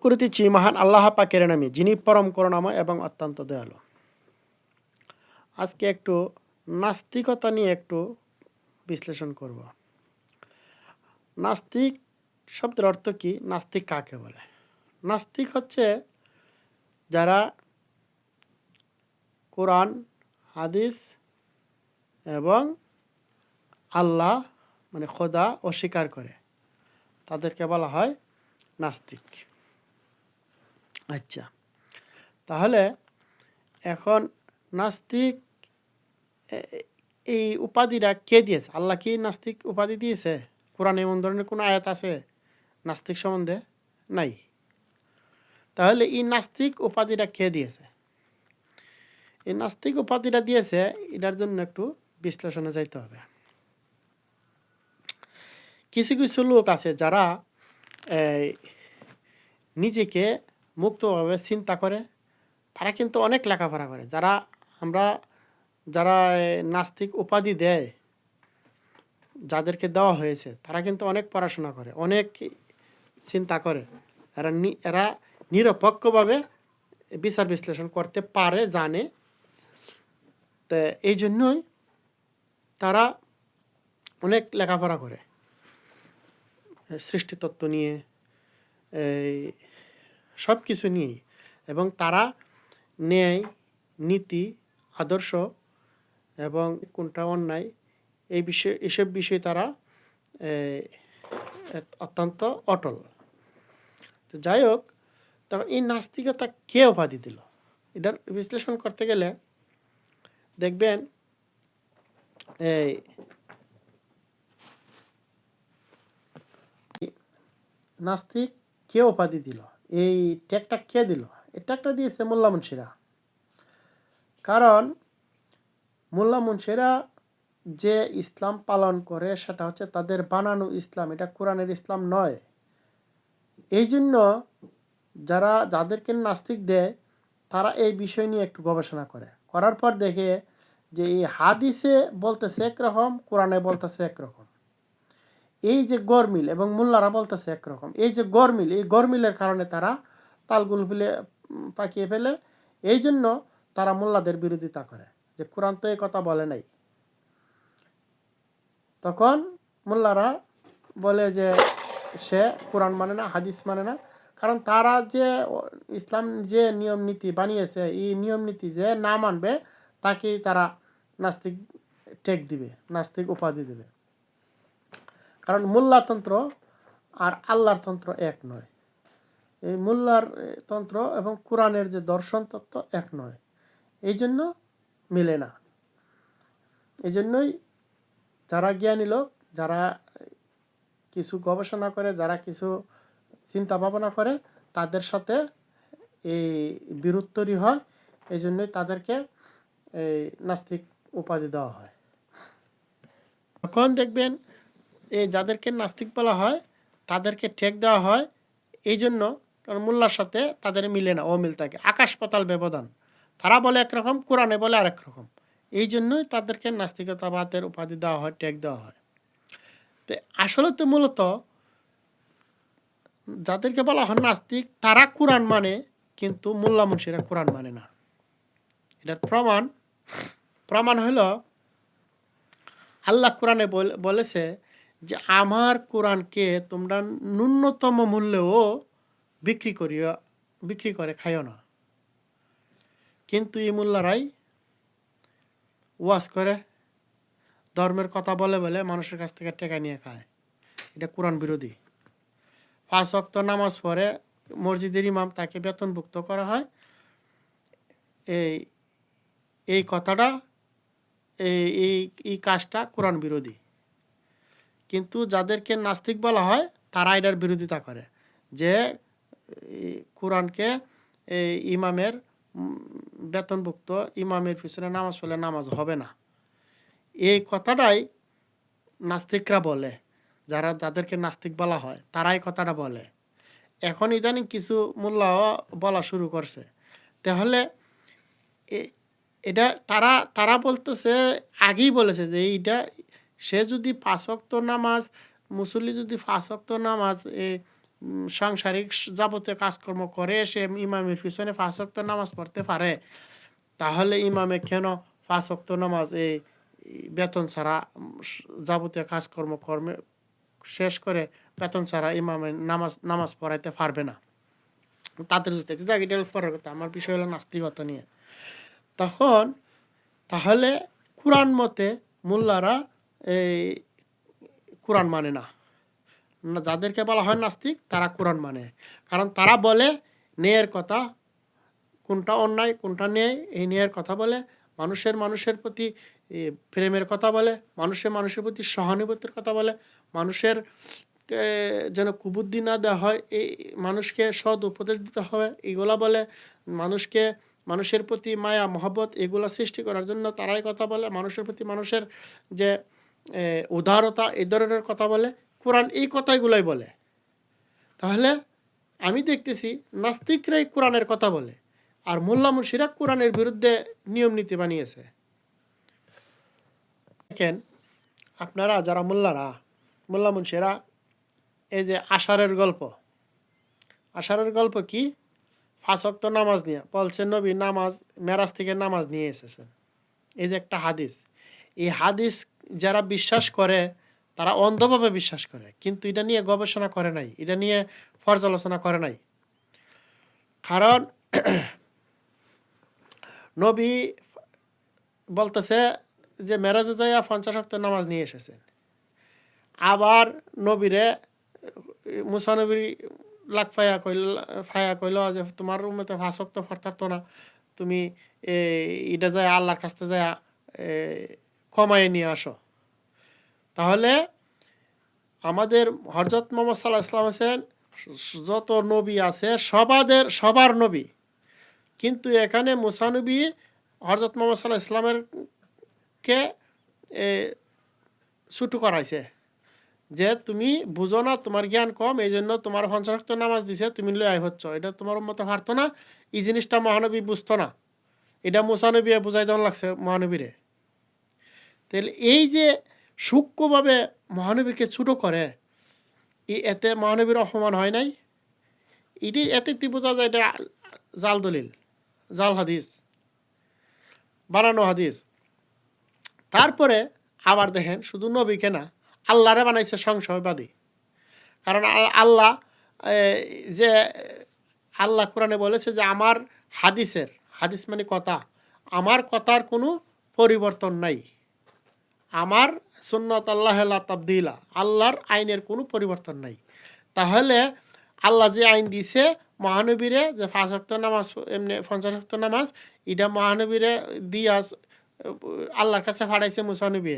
করিতেছি মহান আল্লাহ পাকের নামে, যিনি পরম করুণাময় এবং অত্যন্ত দয়ালু। আজকে একটু নাস্তিকতা নিয়ে একটু বিশ্লেষণ করব। নাস্তিক শব্দের অর্থ কি? নাস্তিক কাকে বলে? নাস্তিক হচ্ছে যারা কোরআন, হাদিস এবং আল্লাহ মানে খোদা অস্বীকার করে, তাদেরকে বলা হয় নাস্তিক। আচ্ছা, তাহলে এখন নাস্তিক এই উপাধিটা কে দিয়েছে? আল্লাহ কি নাস্তিক উপাধি দিয়েছে? কোরআনে এমন ধরনের কোনো আয়াত আছে নাস্তিক সম্বন্ধে? নাই। তাহলে এই নাস্তিক উপাধিটা কে দিয়েছে? এই নাস্তিক উপাধিটা দিয়েছে, এটার জন্য একটু বিশ্লেষণে যাইতে হবে। কিছু কিছু লোক আছে যারা নিজেকে মুক্তভাবে চিন্তা করে, তারা কিন্তু অনেক লেখাপড়া করে। যারা নাস্তিক উপাধি দেয়, যাদেরকে দেওয়া হয়েছে, তারা কিন্তু অনেক পড়াশোনা করে, অনেক চিন্তা করে। এরা নিরপেক্ষভাবে বিচার বিশ্লেষণ করতে পারে, জানে। তো এই জন্যই তারা অনেক লেখাপড়া করে সৃষ্টিতত্ত্ব নিয়ে, এই সব কিছু নিয়েই। এবং তারা ন্যায়, নীতি, আদর্শ এবং কোনটা অন্যায় এসব বিষয়ে তারা অত্যন্ত অটল। তো যাই হোক, তবে এই নাস্তিকতা কে উপাধি দিল? এটার বিশ্লেষণ করতে গেলে দেখবেন এই নাস্তিক কে উপাধি দিল, এই ট্যাগটা কে দিল? এই ট্যাগটা দিয়েছে মোল্লা মুন্সিরা। কারণ মোল্লা মুন্সিরা যে ইসলাম পালন করে সেটা হচ্ছে তাদের বানানো ইসলাম, এটা কোরআনের ইসলাম নয়। এই জন্য যাদেরকে নাস্তিক দেয়, তারা এই বিষয় নিয়ে একটু গবেষণা করে, করার পর দেখে যে এই হাদিসে বলতেছে একরকম, কোরআনে বলতেছে একরকম। এই যে গরমিল, এবং মোল্লারা বলতেছে একরকম। এই যে এই গরমিলের কারণে তারা তালগুল পাকিয়ে ফেলে। এই জন্য তারা মোল্লাদের বিরোধিতা করে যে কোরআন তো এই কথা বলে নাই। তখন মোল্লারা বলে যে সে কোরআন মানে না, হাদিস মানে না। কারণ তারা যে ইসলাম যে নিয়ম নীতি বানিয়েছে, এই নিয়ম নীতি যে না মানবে তাকেই তারা নাস্তিক ট্যাগ দিবে, নাস্তিক উপাধি দেবে। কারণ মোল্লাতন্ত্র আর আল্লাহর তন্ত্র এক নয়। এই মোল্লার তন্ত্র এবং কোরআনের যে দর্শন তত্ত্ব এক নয়, এই জন্য মিলে না। এই জন্যই যারা জ্ঞানী লোক, যারা কিছু গবেষণা করে, যারা কিছু চিন্তা ভাবনা করে, তাদের সাথে এই বিরোধ তৈরি হয়। এই জন্যই তাদেরকে এই নাস্তিক উপাধি দেওয়া হয়। তখন দেখবেন এই যাদেরকে নাস্তিক বলা হয় তাদেরকে ঠেক দেওয়া হয় এই জন্য, কারণ মোল্লার সাথে তাদের মিলে না, অমিল থাকে, আকাশ পাতাল ব্যবধান। তারা বলে একরকম, কোরআনে বলে আরেক রকম। এই জন্যই তাদেরকে নাস্তিকতাবাদের উপাধি দেওয়া হয়, ঠেক দেওয়া হয়। তো আসলে তো মূলত যাদেরকে বলা হয় নাস্তিক, তারা কোরআন মানে, কিন্তু মোল্লা মুন্সিরা কোরআন মানে না। এটার প্রমাণ হলো আল্লাহ কোরআনে বলেছে যে আমার কোরআনকে তোমরা ন্যূনতম মূল্যেও বিক্রি করে খাইও না। কিন্তু এই মোল্লারাই ওয়াজ করে, ধর্মের কথা বলে বলে মানুষের কাছ থেকে টাকা নিয়ে খায়। এটা কোরআন বিরোধী। 5 ওয়াক্ত নামাজ পড়ে মসজিদের ইমাম, তাকে বেতনভুক্ত করা হয়। এই কথাটা, এই কাজটা কোরআন বিরোধী। কিন্তু যাদেরকে নাস্তিক বলা হয় তারা এটার বিরোধিতা করে, যে কোরআনকে ইমামের বেতনভুক্ত, ইমামের পিছনে নামাজ পড়লে নামাজ হবে না। এই কথাটাই নাস্তিকরা বলে, যাদেরকে নাস্তিক বলা হয় তারাই কথাটা বলে। এখন ইদানিং কিছু মোল্লাও বলা শুরু করছে। তাহলে এটা তারা বলতেছে, আগেই বলেছে যে এইটা, সে যদি 5 ওয়াক্ত নামাজ, মুসল্লি যদি 5 ওয়াক্ত নামাজ সাংসারিক যাবতীয় কাজকর্ম করে সে ইমামের পিছনে 5 ওয়াক্ত নামাজ পড়তে পারে, তাহলে ইমামে কেন 5 ওয়াক্ত নামাজ এই বেতন ছাড়া যাবতীয় কাজকর্ম শেষ করে বেতন ছাড়া ইমামে নামাজ পড়াইতে পারবে না? তাদের এটা পরের কথা, আমার বিষয় হলো নাস্তিকতা নিয়ে। তাহলে কোরআন মতে মোল্লারা এই কোরআন মানে না। যাদেরকে বলা হয় নাস্তিক তারা কোরআন মানে, কারণ তারা বলে ন্যায়ের কথা, কোনটা অন্যায় কোনটা ন্যায় এই ন্যায়ের কথা বলে, মানুষের প্রতি প্রেমের কথা বলে, মানুষের প্রতি সহানুভূতির কথা বলে, মানুষের যেন কুবুদ্ধি না দেওয়া হয়, এই মানুষকে সৎ উপদেশ দিতে হবে এগুলা বলে, মানুষের প্রতি মায়া মহব্বত এগুলা সৃষ্টি করার জন্য তারাই কথা বলে, মানুষের প্রতি মানুষের যে উদারতা এই ধরনের কথা বলে, কোরআন এই কথাগুলাই বলে। তাহলে আমি দেখতেছি নাস্তিকরাই কোরআনের কথা বলে, আর মোল্লা মুন্সিরা কোরআনের বিরুদ্ধে নিয়ম নীতি বানিয়েছে। দেখেন আপনারা যারা মোল্লা মুন্সিরা, এই যে আশারের গল্প কি? 5 ওয়াক্ত নামাজ নিয়ে বলছেন নবী নামাজ মেরাজ থেকে নামাজ নিয়ে এসেছেন, এই যে একটা হাদিস। এই হাদিস যারা বিশ্বাস করে তারা অন্ধভাবে বিশ্বাস করে, কিন্তু এটা নিয়ে গবেষণা করে নাই, এটা নিয়ে পর্যালোচনা করে নাই। কারণ নবী বলতেছে যে মেরাজে যাইয়া 50 ওয়াক্ত নামাজ নিয়ে এসেছেন, আবার নবীরে মুসা নবী লাখ ফায়া কইল যে তোমার উম্মতে 5 ওয়াক্ত পড়তো না, তুমি এটা যায় আল্লাহর কাছে যায় কমায় নিয়ে আসো। তাহলে আমাদের হযরত মুহাম্মদ সাল্লাল্লাহু আলাইহি ওয়াসাল্লাম আছেন, যত নবী আছে সবার নবী, কিন্তু এখানে মুসা নবী হযরত মুহাম্মদ সাল্লাল্লাহু আলাইহি ওয়াসাল্লামের কে ছুটু করাইছে যে তুমি বুঝো না, তোমার জ্ঞান কম, এই জন্য তোমার 50 ওয়াক্ত নামাজ দিছে, তুমি লই হচ্ছ, এটা তোমার উম্মতে পারতো না, এই জিনিসটা মহানবী বুঝতো না, এটা মুসা নবী বুঝাই দেওয়া লাগছে মহানবীরে। তাহলে এই যে সূক্ষ্মভাবে মহানবীকে ছোটো করে, এতে মহানবীর অপমান হয় নাই? এটি এতে বোঝা যায় এটা জাল দলিল, জাল হাদিস, বানানো হাদিস। তারপরে আবার দেখেন শুধু নবীকে না, আল্লাহরে বানাইছে সংশয়বাদী। কারণ আল্লাহ কোরআনে বলেছে যে আমার হাদিস মানে কথা, আমার কথার কোনো পরিবর্তন নাই, আমার সুন্নাত আল্লাহ লা তাবদীলা, আল্লাহর আইনের কোনো পরিবর্তন নাই। তাহলে আল্লাহ যে আইন দিছে মহানবীরে যে 5 ওয়াক্ত নামাজ, এমনি 50 ওয়াক্ত নামাজ, এটা মহানবীরে দিয়া আল্লাহর কাছে পাঠাইছে মুসা নবী,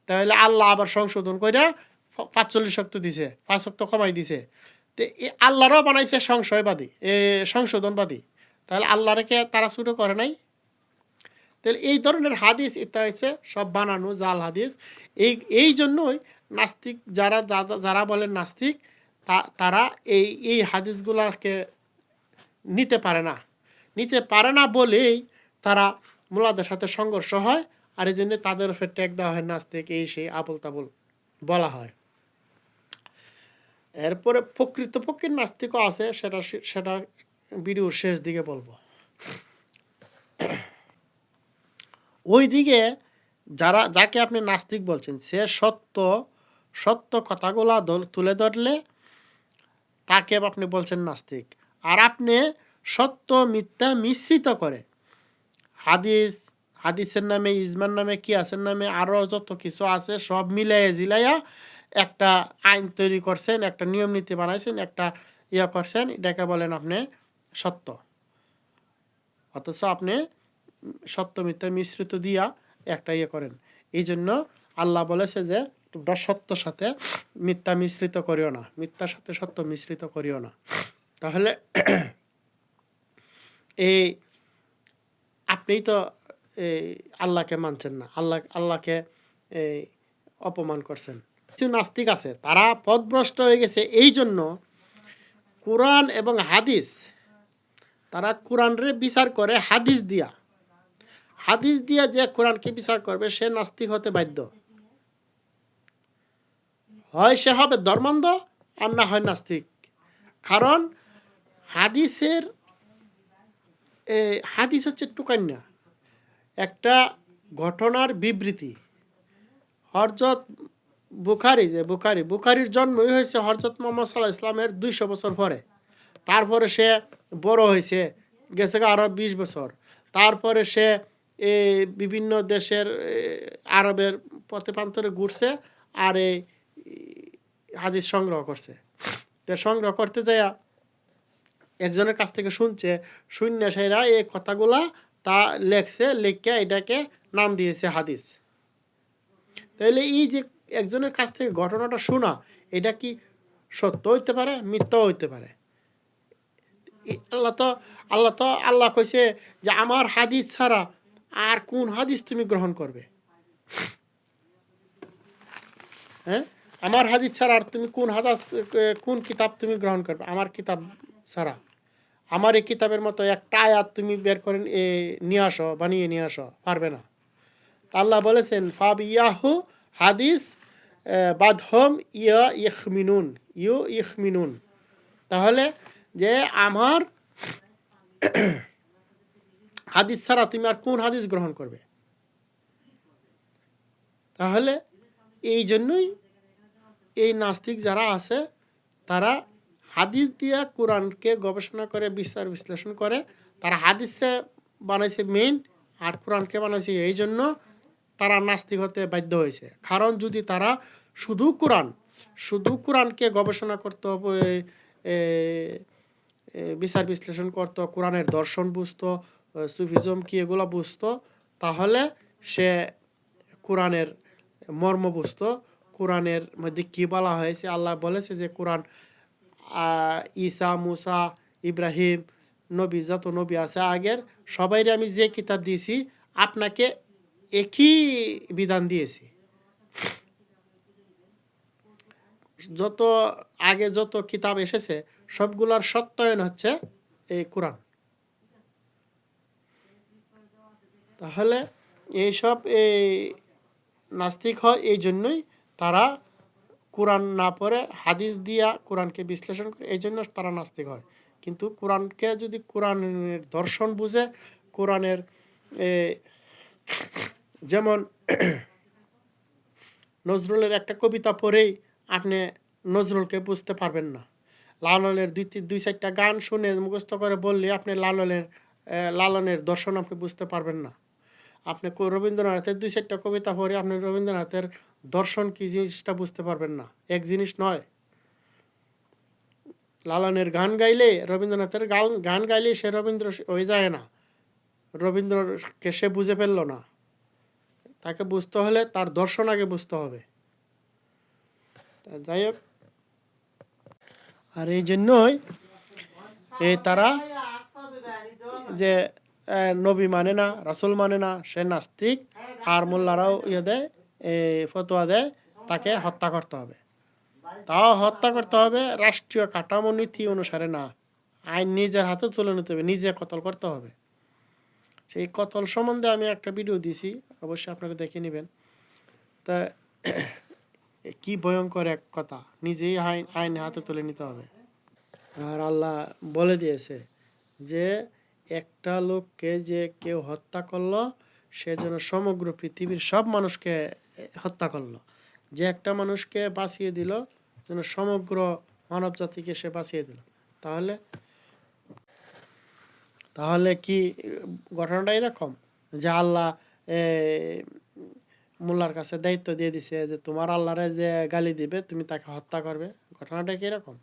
তাহলে আল্লাহ আবার সংশোধন কইরা 45 ওয়াক্ত দিছে, 5 ওয়াক্ত কমাই দিছে। তো আল্লাহরও বানাইছে সংশোধনবাদী, তাহলে আল্লাহকে তারা ছোটো করে নাই? তাহলে এই ধরনের হাদিস এটা হচ্ছে সব বানানো জাল হাদিস। এই জন্যই নাস্তিক যারা বলেন নাস্তিক, তারা এই হাদিসগুলোকে নিতে পারে না বলেই তারা মোল্লাদের সাথে সংঘর্ষ হয়, আর এই জন্য তাদের উপর ট্যাগ দেওয়া হয় নাস্তিক, এই সেই আবল তাবল বলা হয়। এরপরে প্রকৃতপক্ষের নাস্তিকও আছে, সেটা ভিডিওর শেষ দিকে বলবো। ওই দিকে যাকে আপনি নাস্তিক বলছেন, সে সত্য কথাগুলা তুলে ধরলে তাকে আপনি বলছেন নাস্তিক। আর আপনি সত্য মিথ্যা মিশ্রিত করে হাদিসের নামে, ইজমার নামে, কিয়াসের নামে আরও যত কিছু আছে সব মিলাইয়া জিলাইয়া একটা আইন তৈরি করছেন, একটা নিয়ম নীতি বানাইছেন, একটা করছেন, এটাকে বলেন আপনি সত্য। অথচ আপনি সত্য মিথ্যা মিশ্রিত দিয়া একটা করেন। এই জন্য আল্লাহ বলেছে যে তোমরা সত্যর সাথে মিথ্যা মিশ্রিত করিও না, মিথ্যার সাথে সত্য মিশ্রিত করিও না। তাহলে আপনিই তো আল্লাহকে মানছেন না, আল্লাহকে অপমান করছেন। কিছু নাস্তিক আছে তারা পথভ্রষ্ট হয়ে গেছে, এই জন্য কোরআন এবং হাদিস, তারা কোরআনরে বিচার করে হাদিস দিয়া যে কোরআনকে বিচার করবে সে নাস্তিক হতে বাধ্য। হয় সে হবে ধর্মান্ধ, আর না হয় নাস্তিক। কারণ হাদিসের হাদিস হচ্ছে টুকান্না, একটা ঘটনার বিবৃতি। হযরত বুখারীর জন্মই হয়েছে হযরত মুহাম্মদ সাল্লাল্লাহু আলাইহি ইসলামের 200 বছর পরে। তারপরে সে বড় হয়েছে, গেছে আরো 20 বছর। তারপরে সে বিভিন্ন দেশের আরবের পথে প্রান্তরে ঘুরছে আর এই হাদিস সংগ্রহ করছে। তো সংগ্রহ করতে যাইয়া একজনের কাছ থেকে শুনছে, শুনে সেরা এই কথাগুলা তা লেখছে, লিখে এটাকে নাম দিয়েছে হাদিস। তাহলে এই যে একজনের কাছ থেকে ঘটনাটা শোনা, এটা কি সত্য হইতে পারে, মিথ্যাও হইতে পারে। আল্লাহ কইছে যে আমার হাদিস ছাড়া আর কোন হাদিস তুমি গ্রহণ করবে? হ্যাঁ, আমার হাদিস ছাড়া আর তুমি কোন কিতাব তুমি গ্রহণ করবে? আমার কিতাব ছাড়া আমার এই কিতাবের মতো একটা আয়াত তুমি বের করে নিয়ে আসো, বানিয়ে নিয়ে আসো, পারবে না। আল্লাহ বলেছেন ফাবিয়াহু হাদিস বাদহম ইখমিনুন। তাহলে যে আমার হাদিস ছাড়া তুমি আর কোন হাদিস গ্রহণ করবে? তাহলে এই জন্যই এই নাস্তিক যারা আছে তারা হাদিস দিয়া কোরআনকে গবেষণা করে বিচার বিশ্লেষণ করে। তারা হাদিসে বানাইছে মেইন, আর কোরআনকে বানাইছে এই জন্য তারা নাস্তিক হতে বাধ্য হয়েছে। কারণ যদি তারা শুধু কোরআনকে গবেষণা করতো, বিচার বিশ্লেষণ করতো, কোরআনের দর্শন বুঝতো, সুফিজম কি এগুলো বুঝতো, তাহলে সে কোরআনের মর্ম বুঝতো, কোরআনের মধ্যে কী বলা হয়েছে। আল্লাহ বলেছে যে কোরআন ঈসা, মুসা, ইব্রাহিম নবী, যত নবী আছে আগের সবাইরে আমি যে কিতাব দিয়েছি আপনাকে একই বিধান দিয়েছি। যত কিতাব এসেছে সবগুলোর সত্যায়ন হচ্ছে এই কোরআন। তাহলে এইসব নাস্তিক হয় এই জন্যই তারা কোরআন না পড়ে হাদিস দিয়া কোরআনকে বিশ্লেষণ করে, এই জন্য তারা নাস্তিক হয়। কিন্তু কোরআনকে যদি কোরআনের দর্শন বুঝে, কোরআনের যেমন নজরুলের একটা কবিতা পড়েই আপনি নজরুলকে বুঝতে পারবেন না। লালনের দুই চারটা গান শুনে মুখস্থ করে বললে আপনি লালনের দর্শন আপনি বুঝতে পারবেন না। আপনি রবীন্দ্রনাথের 2-4টা কবিতা পড়ে আপনি রবীন্দ্রনাথের দর্শন কি জিনিসটা বুঝতে পারবেন না। এক জিনিস নয়। লালনের গান গাইলে, রবীন্দ্রনাথের গান গাইলে সে রবীন্দ্র হয়ে যায় না, রবীন্দ্রকে সে বুঝে ফেলল না। তাকে বুঝতে হলে তার দর্শন আগে বুঝতে হবে। যাই হোক, আর এই জন্যই তারা যে নবী মানে না, রাসূল মানে না, সে নাস্তিক। আর মোল্লারাও দেয়, ফতোয়া দেয় তাকে হত্যা করতে হবে। তাও হত্যা করতে হবে রাষ্ট্রীয় কাঠামো নীতি অনুসারে না, আইন নিজের হাতে তুলে নিতে হবে, নিজে কতল করতে হবে। সেই কতল সম্বন্ধে আমি একটা ভিডিও দিয়েছি, অবশ্যই আপনারা দেখে নেবেন। তা কি ভয়ঙ্কর এক কথা, নিজেই আইন হাতে তুলে নিতে হবে। আর আল্লাহ বলে দিয়েছে যে একটা লোককে যে কেউ হত্যা করলো সে যেন সমগ্র পৃথিবীর সব মানুষকে হত্যা করলো। যে একটা মানুষকে বাঁচিয়ে দিল যেন সমগ্র মানব জাতিকে সে বাঁচিয়ে দিল। তাহলে কি ঘটনাটা এরকম যে আল্লাহ মোল্লার কাছে দায়িত্ব দিয়ে দিছে যে তোমার আল্লাহরে যে গালি দিবে তুমি তাকে হত্যা করবে? ঘটনাটা কি এরকম?